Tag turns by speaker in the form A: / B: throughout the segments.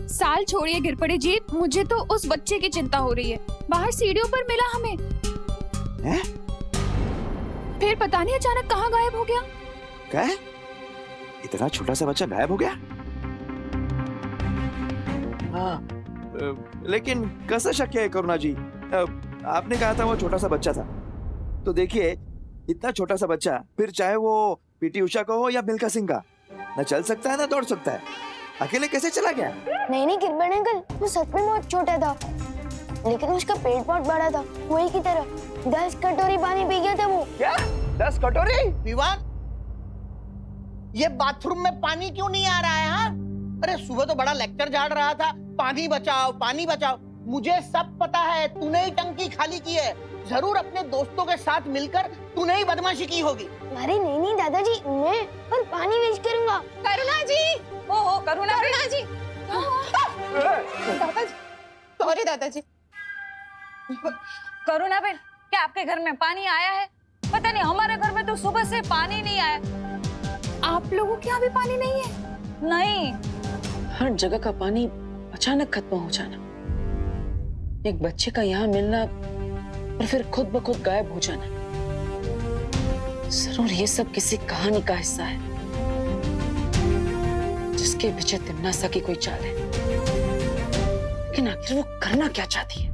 A: साल छोड़िए गिर पड़े जी, मुझे तो उस बच्चे की चिंता हो रही है। बाहर सीढ़ियों पर मिला हमें।
B: हैं?
A: फिर पता नहीं अचानक कहाँ गायब हो गया।
B: क्या? इतना छोटा सा बच्चा गायब हो गया? हाँ, लेकिन कैसे शक है करुणा जी? आपने कहा था वो छोटा सा बच्चा था, तो देखिए इतना छोटा सा बच्चा, फिर चाहे वो पीटी उषा का हो या मिल्खा सिंह का, न चल सकता है ना दौड़ सकता है, अकेले कैसे चला गया?
C: नहीं गिरबड़ अंकल, वो सच में बहुत छोटा था, लेकिन उसका पेट बहुत बड़ा था, वही की तरह 10 कटोरी पानी पी गया था वो।
B: क्या 10 कटोरी?
D: विवान, ये बाथरूम में पानी क्यों नहीं आ रहा है? हाँ, अरे सुबह तो बड़ा लेक्चर झाड़ रहा था, पानी बचाओ पानी बचाओ। मुझे सब पता है, तूने ही टंकी खाली की है। जरूर अपने दोस्तों के साथ मिलकर तूने ही बदमाशी की होगी।
C: अरे नहीं दादाजी, मैं और पानी वेस्ट करूंगा।
A: करुणा जी, ओहो करुणा जी।
E: दादाजी, सॉरी दादाजी।
F: करुणा बहन, क्या आपके घर में पानी आया है? पता नहीं, हमारे घर में तो सुबह से पानी नहीं आया।
A: आप लोगों के यहाँ भी पानी नहीं है?
F: नहीं,
E: हर जगह का पानी अचानक खत्म हो जाना, एक बच्चे का यहाँ मिलना और फिर खुद ब खुद गायब हो जाना, जरूर ये सब किसी कहानी का हिस्सा है जिसके पीछे तिम्नासा की कोई चाल है। लेकिन आखिर वो करना क्या चाहती है?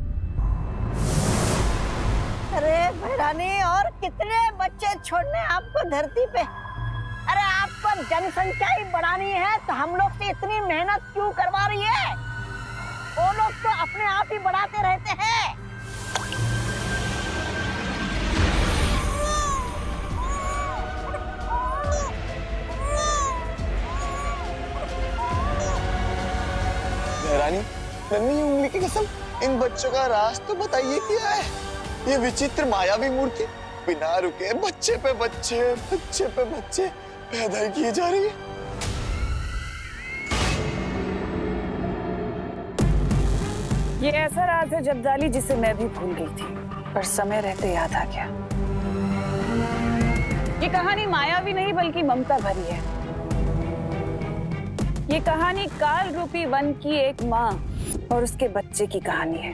G: अरे भैरानी, और कितने बच्चे छोड़ने आपको धरती पे? अरे आपको जनसंख्या ही बढ़ानी है तो हम लोग से इतनी मेहनत क्यों करवा रही है? वो लोग तो अपने आप ही बढ़ाते रहते हैं।
H: रानी, नन्ही उंगली की कसम, इन बच्चों का राज तो बताइए क्या है? ये विचित्र मायावी मूर्ति बिना रुके बच्चे पे बच्चे पैदा किए जा रही है।
E: ये ऐसा राज है जब्दाली जिसे मैं भी भूल गई थी, पर समय रहते याद आ गया। ये कहानी मायावी नहीं बल्कि ममता भरी है। ये कहानी काल रूपी वन की एक माँ और उसके बच्चे की कहानी है।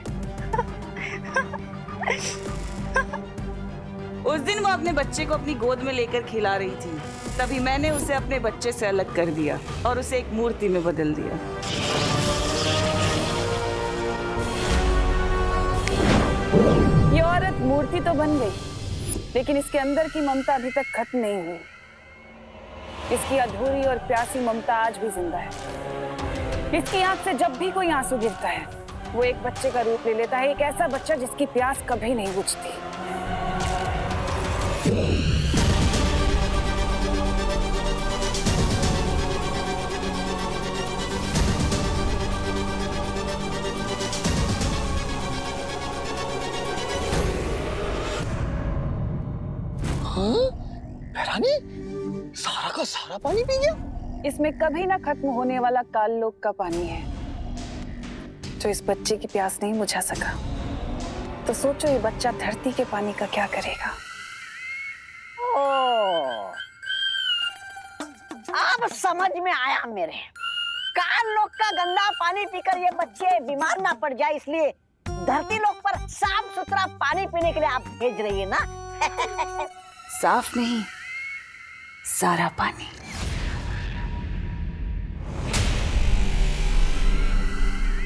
I: उस दिन वो अपने बच्चे को अपनी गोद में लेकर खिला रही थी, तभी मैंने उसे अपने बच्चे से अलग कर दिया और उसे एक मूर्ति में बदल दिया।
E: ये औरत मूर्ति तो बन गई, लेकिन इसके अंदर की ममता अभी तक खत्म नहीं हुई। इसकी अधूरी और प्यासी ममता आज भी जिंदा है। इसकी आंख से जब भी कोई आंसू गिरता है, वो एक बच्चे का रूप ले लेता है, एक ऐसा बच्चा जिसकी प्यास कभी नहीं बुझती।
H: रानी, सारा का सारा पानी पी गया?
E: इसमें कभी ना खत्म होने वाला काल लोक का पानी है जो इस बच्चे की प्यास नहीं बुझा सका। तो सोचो ये बच्चा धरती के पानी का क्या करेगा।
G: ओ, अब समझ में आया मेरे। काल लोग का गंदा पानी पीकर ये बच्चे बीमार ना पड़ जाए, इसलिए धरती लोग पर साफ सुथरा पानी पीने के लिए आप भेज रही है ना?
F: साफ नहीं, सारा पानी।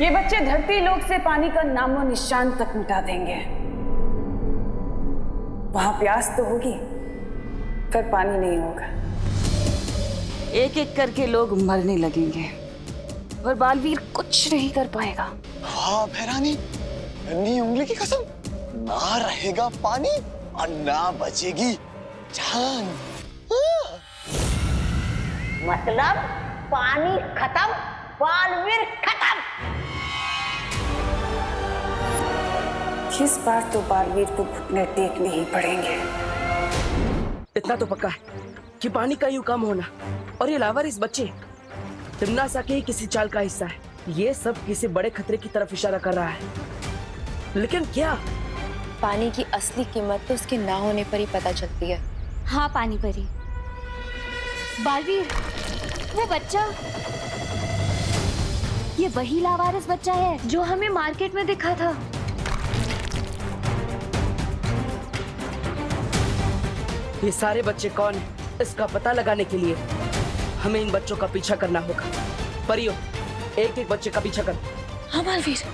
E: ये बच्चे धरती लोक से पानी का नामो निशान तक मिटा देंगे। वहां प्यास तो होगी, पर पानी नहीं होगा।
I: एक एक करके लोग मरने लगेंगे और बालवीर कुछ नहीं कर पाएगा।
H: हाँ भैरानी, नन्ही उंगली की कसम, ना रहेगा पानी और ना बचेगी जान।
G: मतलब पानी खत्म, बालवीर खत्म।
E: इस बार तो बालवीर को घुटने टेकने ही पड़ेंगे।
J: इतना तो पक्का है कि पानी का यूं कम होना और ये लावारिस बच्चे तिम्नासा के ही किसी चाल का हिस्सा है। ये सब किसी बड़े खतरे की तरफ इशारा कर रहा है, लेकिन क्या?
K: पानी की असली कीमत तो उसके ना होने पर ही पता चलती है।
A: हाँ पानी परी। बालवीर, वो बच्चा ये वही लावारिस बच्चा है जो हमें मार्केट में दिखा था।
J: ये सारे बच्चे कौन हैं? इसका पता लगाने के लिए हमें इन बच्चों का पीछा करना होगा। परियो, एक एक बच्चे का पीछा कर।
K: हाँ बालवीर।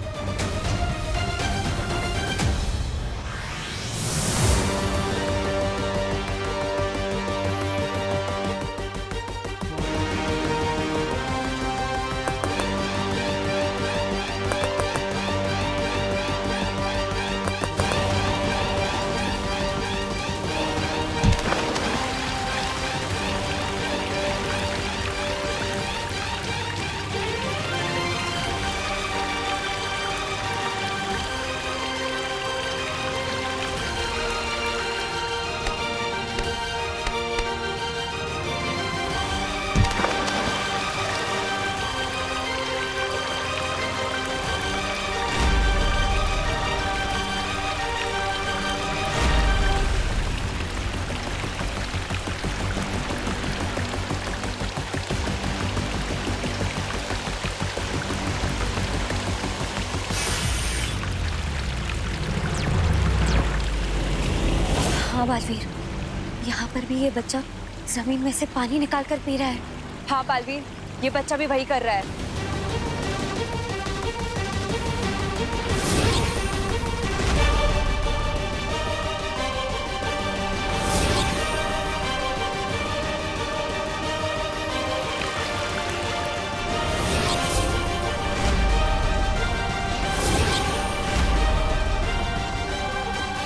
K: हाँ बालवीर, यहाँ पर भी ये बच्चा जमीन में से पानी निकाल कर पी रहा है।
A: हाँ बालवीर, ये बच्चा भी वही कर रहा है।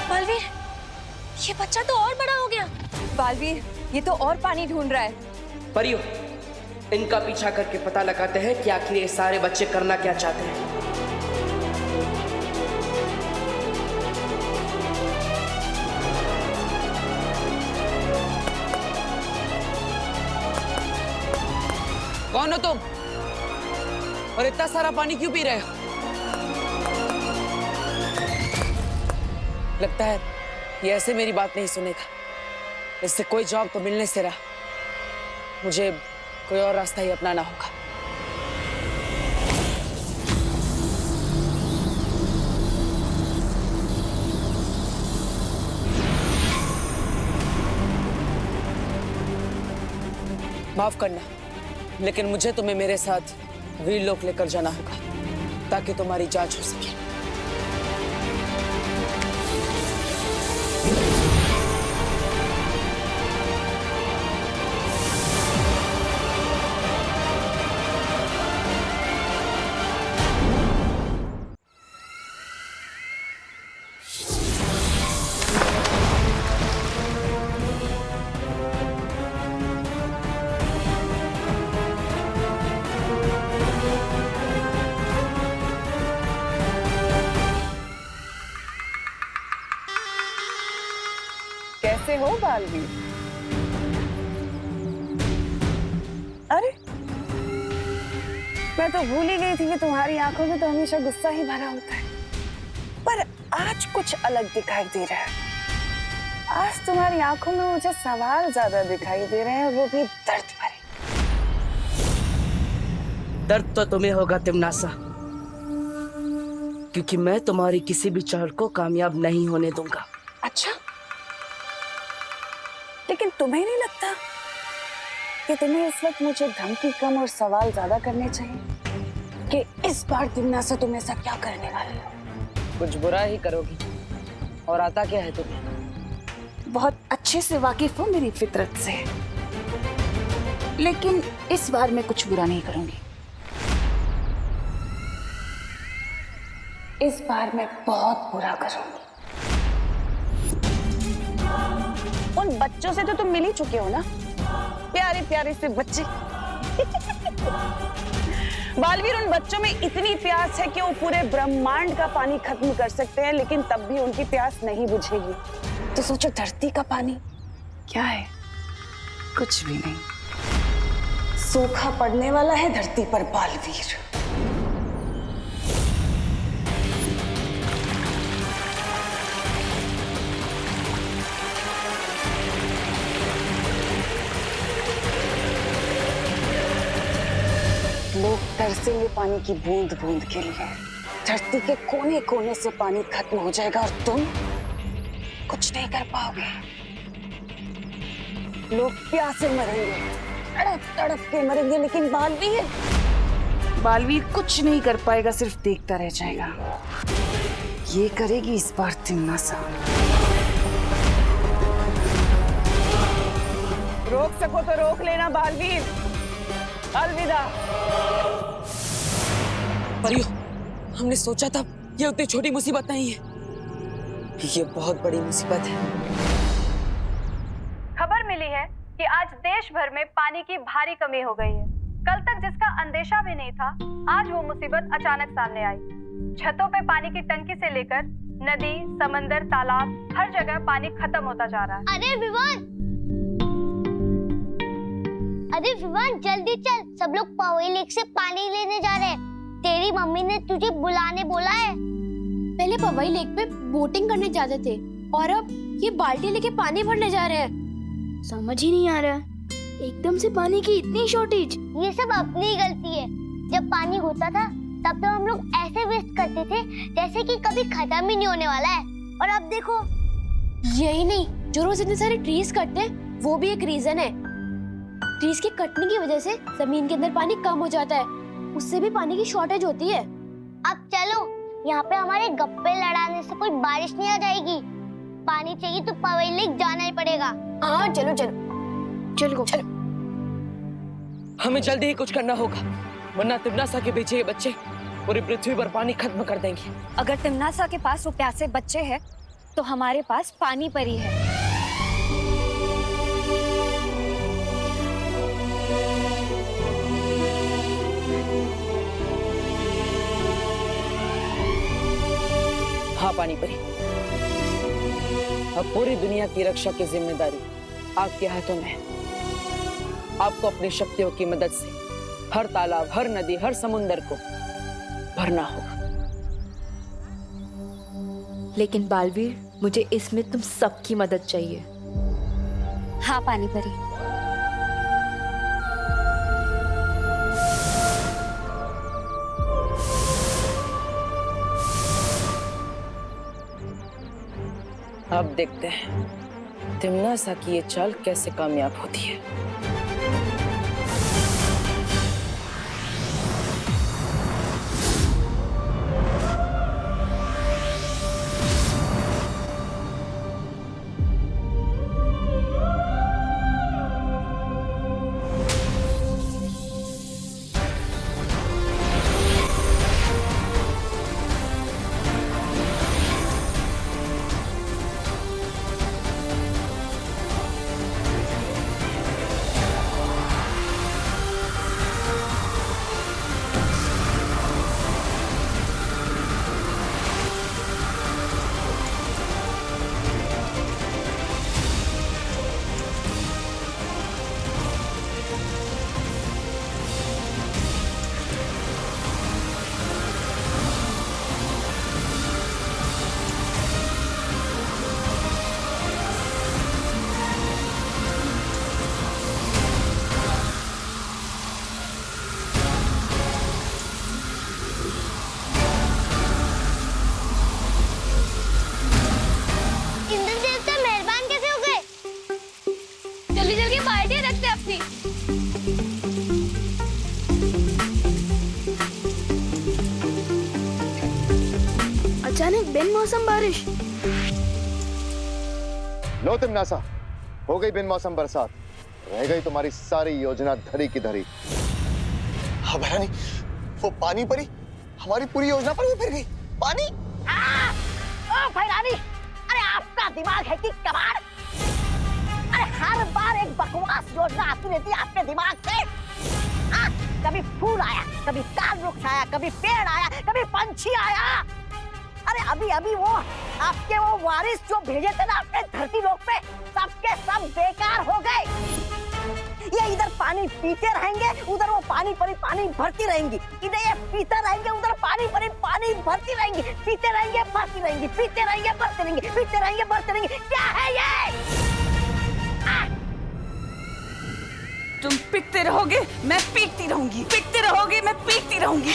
K: बालवीर, ये बच्चा तो और बड़ा हो गया।
A: बालवीर, ये तो और पानी ढूंढ रहा है।
J: परियो, इनका पीछा करके पता लगाते हैं कि आखिर ये सारे बच्चे करना क्या चाहते हैं।
L: कौन हो तुम? और इतना सारा पानी क्यों पी रहे हो? लगता है ये ऐसे मेरी बात नहीं सुनेगा। इससे कोई जवाब तो मिलने से रहा। मुझे कोई और रास्ता ही अपनाना होगा। माफ करना, लेकिन मुझे तुम्हें मेरे साथ वीरलोक लेकर जाना होगा ताकि तुम्हारी जांच हो सके।
E: कैसे हो बालवीर? अरे, मैं तो भूल ही गई थी कि तुम्हारी आंखों में तो हमेशा गुस्सा ही भरा होता है, पर आज कुछ अलग दिखाई दे रहा है। आज तुम्हारी आंखों में मुझे सवाल ज्यादा दिखाई दे रहे हैं, वो भी दर्द भरे।
J: दर्द तो तुम्हें होगा तिमनासा, क्योंकि मैं तुम्हारी किसी भी चाल को कामयाब नहीं होने दूंगा।
E: अच्छा, लेकिन तुम्हें नहीं लगता कि तुम्हें इस वक्त मुझे धमकी कम और सवाल ज्यादा करने चाहिए कि इस बार तिमनासा तुम ऐसा क्या करने वाले हो?
L: कुछ बुरा ही करोगी। और आता क्या है तुम्हें?
E: बहुत अच्छे से वाकिफ हो मेरी फितरत से, लेकिन इस बार मैं कुछ बुरा नहीं करूंगी। इस बार मैं बहुत बुरा करूंगी। उन बच्चों से तो तुम मिल ही चुके हो ना, प्यारे प्यारे से बच्चे। बालवीर, उन बच्चों में इतनी प्यास है कि वो पूरे ब्रह्मांड का पानी खत्म कर सकते हैं, लेकिन तब भी उनकी प्यास नहीं बुझेगी। तो सोचो, धरती का पानी क्या है? कुछ भी नहीं। सूखा पड़ने वाला है धरती पर बालवीर। लोग तरस तरसेंगे पानी की बूंद बूंद के लिए। धरती के कोने कोने से पानी खत्म हो जाएगा और तुम कुछ नहीं कर पाओगे। लोग प्यासे मरेंगे, तड़प तड़प के मरेंगे, लेकिन बालवीर कुछ नहीं कर पाएगा, सिर्फ देखता रह जाएगा। ये करेगी इस बार तिम्नासा। रोक सको तो रोक लेना बालवीर। अलविदा।
L: परियो, हमने सोचा था ये उतनी छोटी मुसीबत नहीं है, ये बहुत बड़ी मुसीबत है।
M: खबर मिली है कि आज देश भर में पानी की भारी कमी हो गई है। कल तक जिसका अंदेशा भी नहीं था, आज वो मुसीबत अचानक सामने आई। छतों पे पानी की टंकी से लेकर नदी, समंदर, तालाब, हर जगह पानी खत्म होता जा रहा है।
C: अरे विवान जल्दी चल, सब लोग पवई लेक से पानी लेने जा रहे हैं। तेरी मम्मी ने तुझे बुलाने बोला है।
N: पहले पवई लेक पे बोटिंग करने जाते थे और अब ये बाल्टी लेके पानी भरने जा रहे हैं। समझ ही नहीं आ रहा, एकदम से पानी की इतनी शॉर्टेज।
C: ये सब अपनी ही गलती है। जब पानी होता था तब तो हम लोग ऐसे वेस्ट करते थे जैसे कि कभी खत्म ही नहीं होने वाला है। और अब देखो।
N: यही नहीं, जो रोज इतने सारे ट्रीज कटते हैं वो भी एक रीजन है। ट्रीज के कटने की वजह से जमीन के अंदर पानी कम हो जाता है, उससे भी पानी की शॉर्टेज होती है।
C: अब चलो, यहाँ पे हमारे गप्पे लड़ाने से कोई बारिश नहीं आ जाएगी। पानी चाहिए तो पवई लेक जाना ही पड़ेगा।
N: हाँ चलो चलो चलो चलो।
L: हमें जल्दी ही कुछ करना होगा, वरना तिम्नासा के पीछे ये बच्चे पूरी पृथ्वी पर पानी खत्म कर देंगे।
K: अगर तिम्नासा के पास वो प्यासे बच्चे हैं, तो हमारे पास पानी परी है।
L: हाँ पानी परी, अब पूरी दुनिया की रक्षा की जिम्मेदारी आपके हाथों में है। आपको अपनी शक्तियों की मदद से हर तालाब, हर नदी, हर समुंदर को भरना होगा।
N: लेकिन बालवीर, मुझे इसमें तुम सबकी मदद चाहिए।
K: हाँ पानी परी।
L: अब देखते हैं तिम्नासा की ये चाल कैसे कामयाब होती है।
N: अचानक बिन मौसम बारिश।
H: लो तिम्नासा, हो गई बिन मौसम बरसात, रह गई तुम्हारी सारी योजना धरी की धरी।
O: हाँ भैरानी, वो पानी परी हमारी पूरी योजना पर भी फिर गई। पानी
G: ओ भैरानी, अरे आपका दिमाग है कि कबाड़? अरे हर बार एक बकवास योजना आती रहती है आपके दिमाग से। कभी फूल आया, कभी काल वृक्ष आया, कभी पेड़ आया, कभी पंछी आया। अरे अभी अभी वो आपके वो वारिस जो भेजे थे ना आपके धरती लोक पे, सबके सब बेकार हो गए। ये इधर पानी पीते रहेंगे, उधर वो पानी परी पानी भरती रहेंगी। इधर ये पीते रहेंगे, उधर पानी परी पानी भरती रहेंगी। पीते रहेंगे, भरती रहेंगी, पीते रहेंगे, भरते रहेंगे, पीते रहेंगे, भरते रहेंगे। क्या है ये?
I: तुम पीटते रहोगे, मैं पीटती रहूंगी, पीटते रहोगे, मैं पीटती रहूंगी।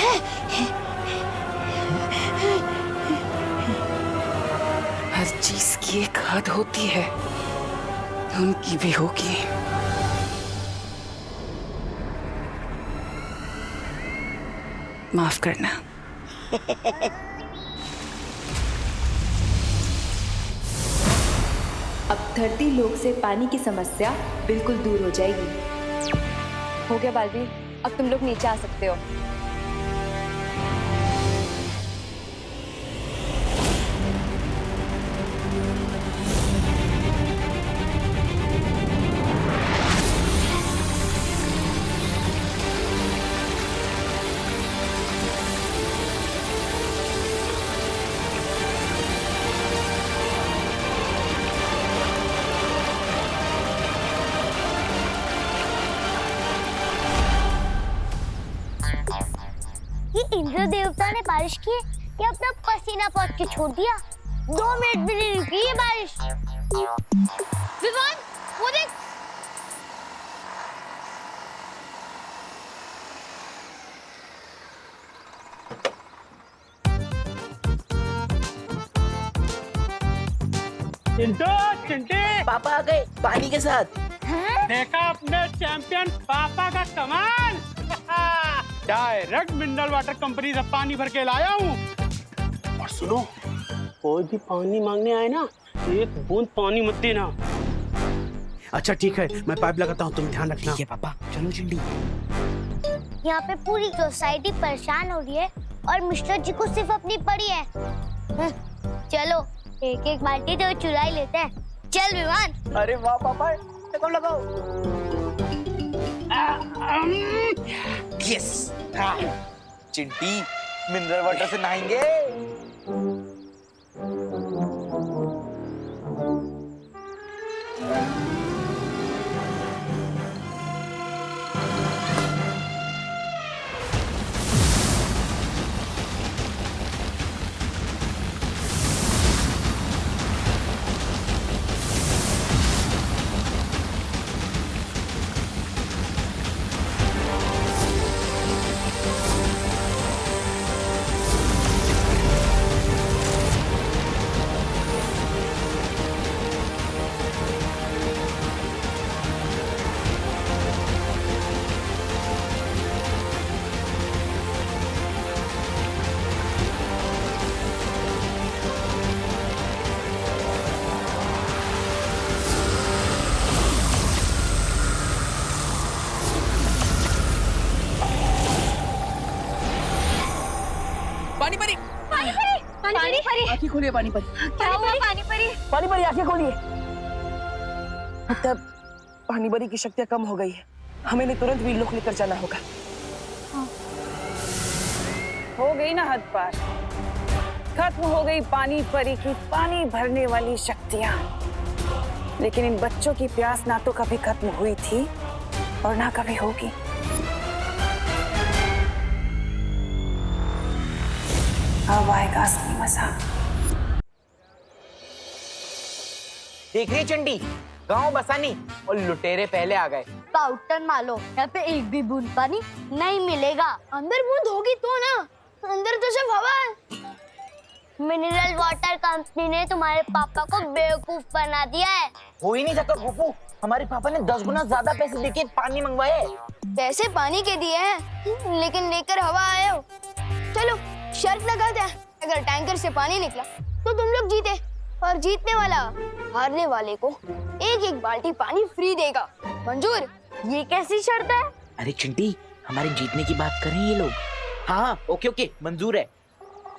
I: हर चीज की एक हद होती है, उनकी भी होगी। माफ करना।
P: अब धरती लोक से पानी की समस्या बिल्कुल दूर हो जाएगी।
N: हो गया बालवीर, अब तुम लोग नीचे आ सकते हो।
C: इंद्र देवता ने बारिश की है या अपना पसीना पहुंच के छोड़ दिया। 2 मिनट भी नहीं रुकी ये बारिश। विवान, वो देख।
J: चिंटे पापा आ गए पानी के साथ।
Q: देखा अपने चैंपियन पापा का कमाल। डायरेक्ट मिनरल वाटर कंपनी से पानी भर के लाया हूँ। और सुनो, कोई भी पानी मांगने आए ना, एक बूंद पानी मत देना। अच्छा ठीक है, मैं पाइप लगाता हूँ, तुम ध्यान रखना। ठीक है पापा, चलो चिंडी।
C: यहाँ पे पूरी सोसाइटी परेशान हो रही है और मिस्टर जी को सिर्फ अपनी पड़ी है। चलो एक एक बाल्टी तो चुरा ही लेते हैं। चल विमान।
J: अरे वाह पापा, लगाओ लगाओ।
H: यस, चिंटी मिनरल वाटर से नहाएंगे।
J: पानी परी,
N: पानी परी, पानी परी।
J: आंखें खोलिए पानी परी।
N: क्या हुआ पानी परी?
J: पानी परी आंखें खोलिए। मतलब पानी परी की शक्तियाँ कम हो गई है, हमें इन्हें तुरंत वीरलोक लेकर जाना होगा।
E: हो गई ना हद पार, खत्म हो गई पानी परी की पानी भरने वाली शक्तियाँ। लेकिन इन बच्चों की प्यास ना तो कभी खत्म हुई थी और ना कभी होगी। अब आएगा असली मजा।
D: देख रही चंडी, गांव बसानी और लुटेरे पहले आ गए।
C: पाउडर मारो, यहाँ पे एक भी बूंद पानी नहीं मिलेगा। अंदर बूंद होगी तो ना, अंदर तो सिर्फ हवा है। मिनरल वाटर कंपनी ने तुम्हारे पापा को बेवकूफ बना दिया है।
D: हो ही नहीं सकता फूफू, हमारे पापा ने 10 गुना ज्यादा पैसे देके पानी मंगवाए।
N: पैसे पानी के दिए हैं, लेकिन लेकर हवा आए हो। चलो शर्त लगाते हैं, अगर टैंकर से पानी निकला तो तुम लोग जीते, और जीतने वाला हारने वाले को एक एक बाल्टी पानी फ्री देगा। मंजूर? ये कैसी शर्त है?
J: अरे चिंटी, हमारे जीतने की बात कर रहे हैं ये लोग। हाँ ओके ओके, मंजूर है।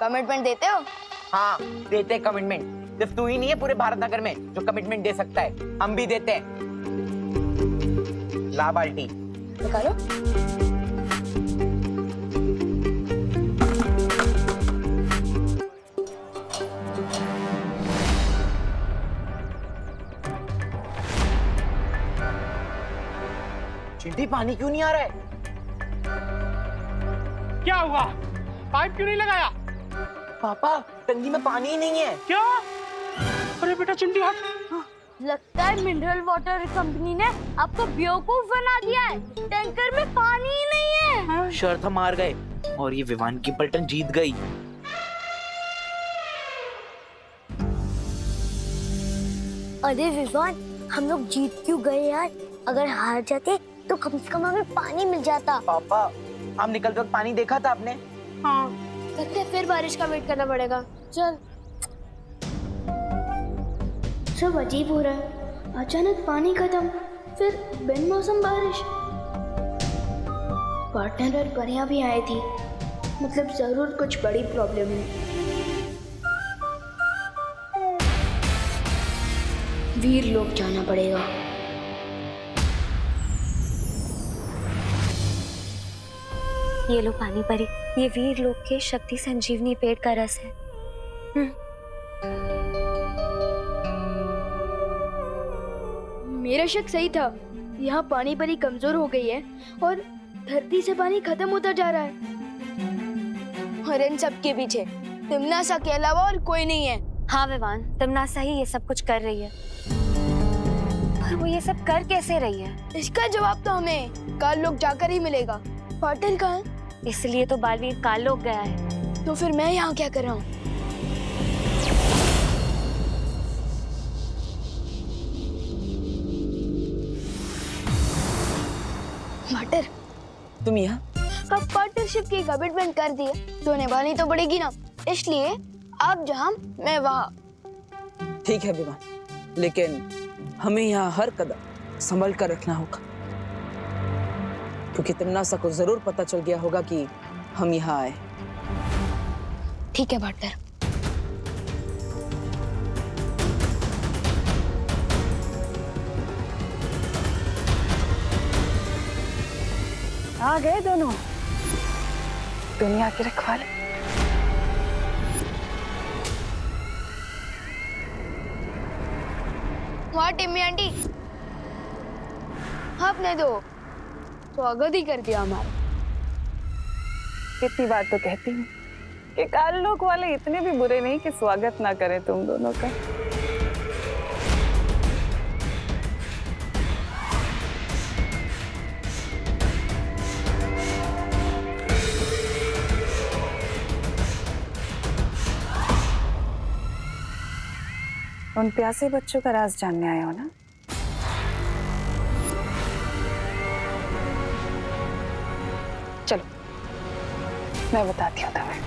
N: कमिटमेंट देते हो?
D: हाँ देते हैं कमिटमेंट। सिर्फ तू ही नहीं है पूरे भारत नगर में जो कमिटमेंट दे सकता है, हम भी देते हैं। ला बाल्टी
N: निकालो।
D: चिंटी पानी क्यों नहीं आ रहा है?
Q: क्या हुआ? पाइप क्यों नहीं लगाया?
D: पापा टंकी में पानी ही नहीं है।
Q: क्या? अरे बेटा चिंटी हट।
C: लगता है मिनरल वाटर कंपनी ने आपको बेवकूफ बना दिया है। टैंकर में पानी ही नहीं है।
R: शर्त हम हार गए और ये विमान की पलटन जीत गई।
C: अरे विवान, हम लोग जीत क्यों गए यार? अगर हार जाते तो कम से कम हमें पानी मिल जाता।
R: पापा, हम निकलते वक्त पानी देखा था आपने?
N: हाँ। लगता है फिर बारिश का वेट करना पड़ेगा। चल। सब अजीब हो रहा है। अचानक पानी खत्म, फिर बिन मौसम बारिश। पार्टनर और परियां भी आई थी, मतलब जरूर कुछ बड़ी प्रॉब्लम है। वीर लोग जाना पड़ेगा।
K: ये लो पानी परी, ये वीर लोक के शक्ति संजीवनी पेड़ का रस है।
N: मेरा शक सही था। यहाँ पानी परी कमजोर हो गई है और धरती से पानी खत्म होता जा रहा है।
C: और इन सब के पीछे तिमनासा के अलावा और कोई नहीं है।
K: हाँ विवान, तिमनासा ही ये सब कुछ कर रही है। पर वो ये सब कर कैसे रही है?
N: इसका जवाब तो हमें काल लोग जाकर ही मिलेगा। पाटन कहाँ है?
K: इसलिए तो बालवीर काल लोग गया है।
N: तो फिर मैं यहाँ क्या कर रहा हूँ? वाटर,
L: तुम यहाँ?
N: अब पार्टनरशिप की कमिटमेंट कर दी है तो निभानी तो पड़ेगी ना। इसलिए आप जहाँ मैं वहाँ।
L: ठीक है विवान, लेकिन हमें यहाँ हर कदम संभल कर रखना होगा, क्योंकि तिमनासा को जरूर पता चल गया होगा कि हम यहाँ आए।
N: ठीक है पार्टनर।
E: आ गए दोनों दुनिया के रखवाले।
N: वहाँ टिम्मी आंटी, आपने तो स्वागत ही कर दिया हमारा।
E: कितनी बार तो कहती हूँ कि काल लोक वाले इतने भी बुरे नहीं कि स्वागत ना करें तुम दोनों का। उन प्यासे बच्चों का राज जानने आए हो ना? चलो मैं बताती हूँ तुम्हें।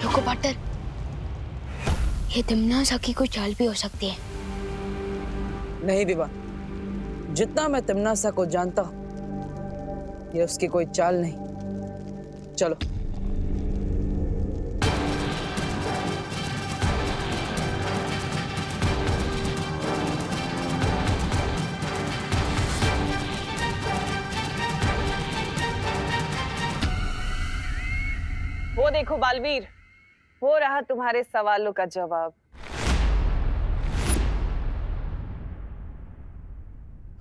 N: रुको पार्टनर, ये तिमनासा की कोई चाल भी हो सकती है।
L: नहीं विवान, जितना मैं तिमनासा को जानता हूँ ये उसकी कोई चाल नहीं। चलो।
E: वो देखो बालवीर, वो रहा तुम्हारे सवालों का जवाब।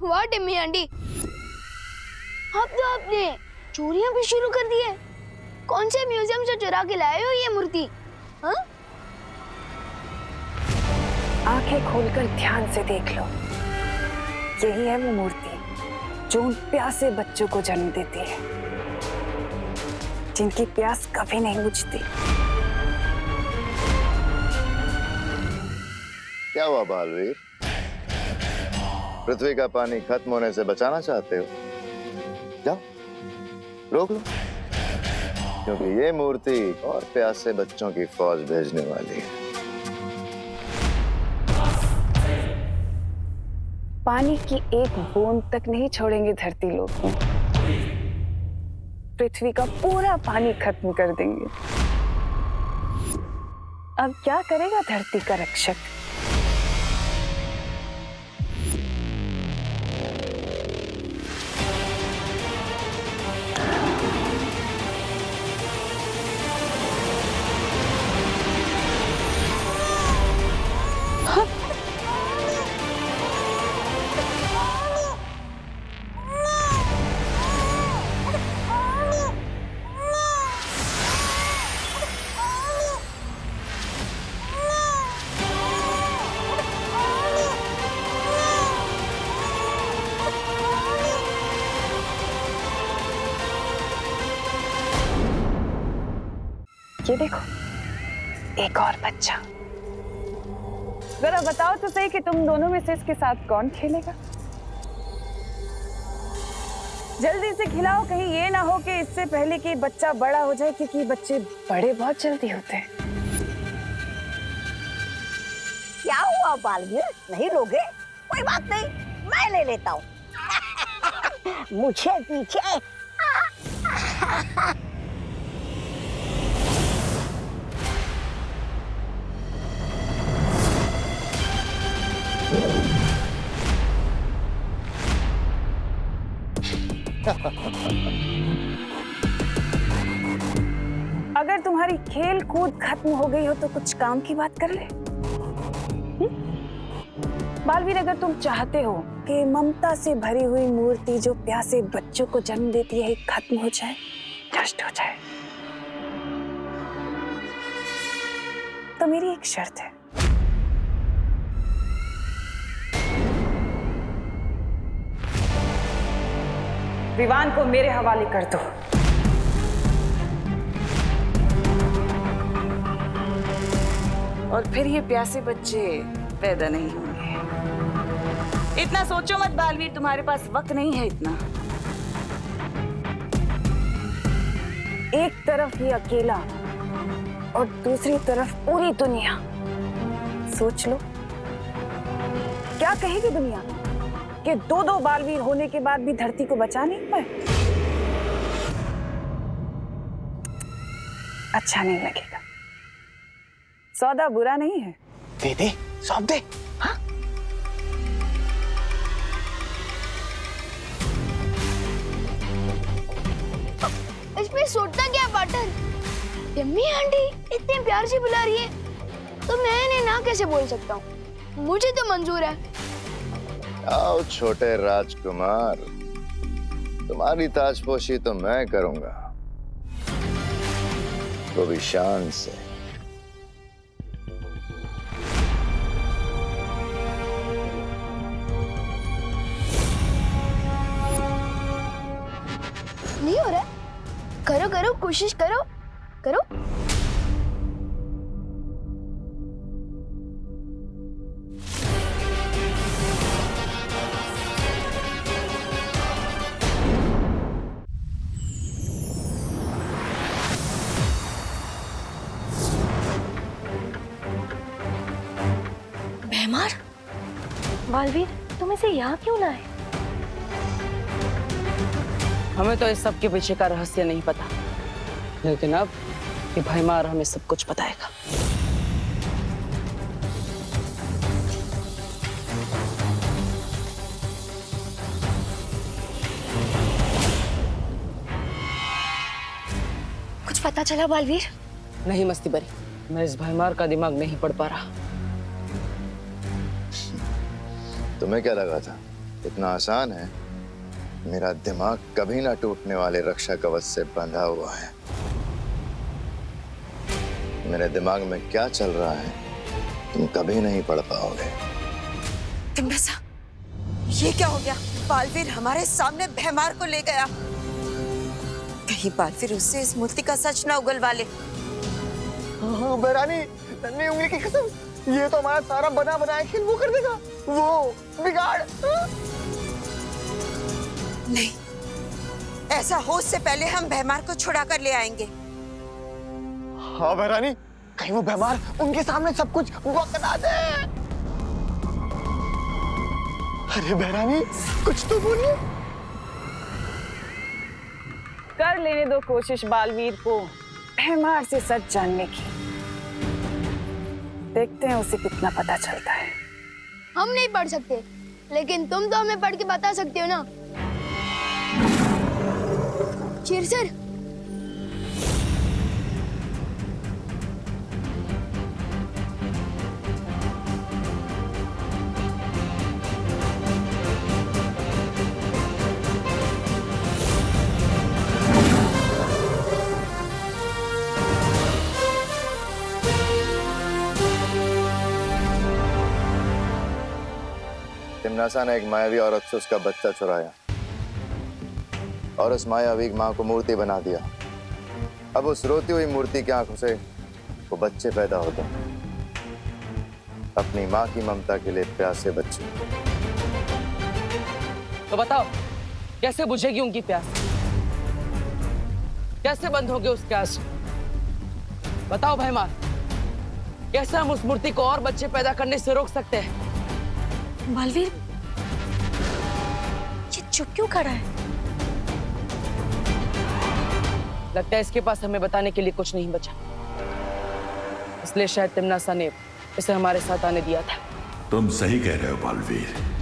N: वाह टिम्मी आंटी, अब तो आपने चोरियां भी शुरू कर दी है। कौन से म्यूजियम से चुरा के लाए हो ये मूर्ति? हाँ?
E: आंखें खोलकर ध्यान से देख लो, यही है वो मूर्ति जो उन प्यासे बच्चों को जन्म देती है, जिनकी प्यास कभी नहीं बुझती।
H: क्या हुआ बालवीर? पृथ्वी का पानी खत्म होने से बचाना चाहते हो? जाओ रोक लो, क्योंकि ये मूर्ति और प्यासे बच्चों की फौज भेजने वाली है।
E: पानी की एक बूंद तक नहीं छोड़ेंगे धरती लोक में। पृथ्वी का पूरा पानी खत्म कर देंगे। अब क्या करेगा धरती का रक्षक? ये देखो, एक और बच्चा। जरा बताओ तो सही कि तुम दोनों में से इसके साथ कौन खेलेगा? जल्दी से खिलाओ, कहीं ये ना हो कि इससे पहले कि बच्चा बड़ा हो जाए, क्योंकि बच्चे बड़े बहुत जल्दी होते हैं।
G: क्या हुआ बालवीर, नहीं लोगे? कोई बात नहीं, मैं ले लेता हूँ। मुझे पीछे।
E: अगर तुम्हारी खेल कूद खत्म हो गई हो तो कुछ काम की बात कर ले। बालवीर, अगर तुम चाहते हो कि ममता से भरी हुई मूर्ति जो प्यासे बच्चों को जन्म देती है खत्म हो जाए, नष्ट हो जाए, तो मेरी एक शर्त है। विवान को मेरे हवाले कर दो।
I: और फिर ये प्यासे बच्चे पैदा नहीं होंगे। इतना सोचो मत बालवीर, तुम्हारे पास वक्त नहीं है इतना।
E: एक तरफ ये अकेला और दूसरी तरफ पूरी दुनिया। सोच लो, क्या कहेगी दुनिया कि दो बालवीर होने के बाद भी धरती को बचा नहीं पाए? अच्छा नहीं लगेगा। सौदा बुरा नहीं है।
O: दे दे, सौंप दे। हाँ?
N: इसमें सोचता क्या पार्टनर? यम्मी आंटी इतने प्यार से बुला रही है तो मैं इन्हें ना कैसे बोल सकता हूँ? मुझे तो मंजूर है।
H: आओ छोटे राजकुमार, तुम्हारी ताजपोशी तो मैं करूंगा, वो भी शान से।
N: नहीं हो रहा? करो करो, कोशिश करो करो।
K: भैमार, बालवीर, तुम इसे यहाँ क्यों लाए?
J: हमें तो इस सब के पीछे का रहस्य नहीं पता, लेकिन अब ये भैमार हमें सब कुछ बताएगा।
K: कुछ पता चला बालवीर?
J: नहीं मस्ती बरी, मैं इस भैमार का दिमाग नहीं पढ़ पा रहा।
H: तुम्हें क्या लगा था इतना आसान है? मेरा दिमाग कभी ना टूटने वाले रक्षा कवच से बंधा हुआ है। मेरे दिमाग में क्या चल रहा है तुम कभी नहीं पढ़ पाओगे।
S: तिम्बसा, ये क्या हो गया? बालवीर हमारे सामने भैमार को ले गया। कहीं बालवीर उससे इस मूर्ति का सच ना उगलवा ले।
O: बेरानी, नन्ही उंगली की कसम, ये तो हमारा सारा बना बनाया खेल वो कर देगा, वो बिगाड़।
S: नहीं, ऐसा हो उससे पहले हम भैमार को छुड़ा कर ले आएंगे।
O: हाँ बेरानी, कहीं वो भैमार उनके सामने सब कुछ बता दे। अरे बेरानी, कुछ तो बोलिए।
E: कर लेने दो कोशिश बालवीर को भैमार से सच जानने की। देखते हैं उसे कितना पता चलता है।
N: हम नहीं पढ़ सकते, लेकिन तुम तो हमें पढ़ के बता सकते हो ना। शेर सर,
H: तिम्नासा ने एक मायावी औरत से उसका बच्चा चुराया और उस मायावी मां को मूर्ति बना दिया। अब उस रोती हुई मूर्ति की आंखों से वो बच्चे पैदा होते हैं, अपनी माँ की ममता के लिए प्यासे बच्चे।
J: तो बताओ कैसे बुझेगी उनकी प्यास? कैसे बंद होंगे उसके आंसू? बताओ भैमार, कैसे हम उस मूर्ति को और बच्चे पैदा करने से रोक सकते हैं?
K: बालवीर, ये चुप क्यों खड़ा है?
J: लगता है इसके पास हमें बताने के लिए कुछ नहीं बचा, इसलिए शायद तिम्नासा ने इसे हमारे साथ आने दिया था।
T: तुम सही कह रहे हो बालवीर।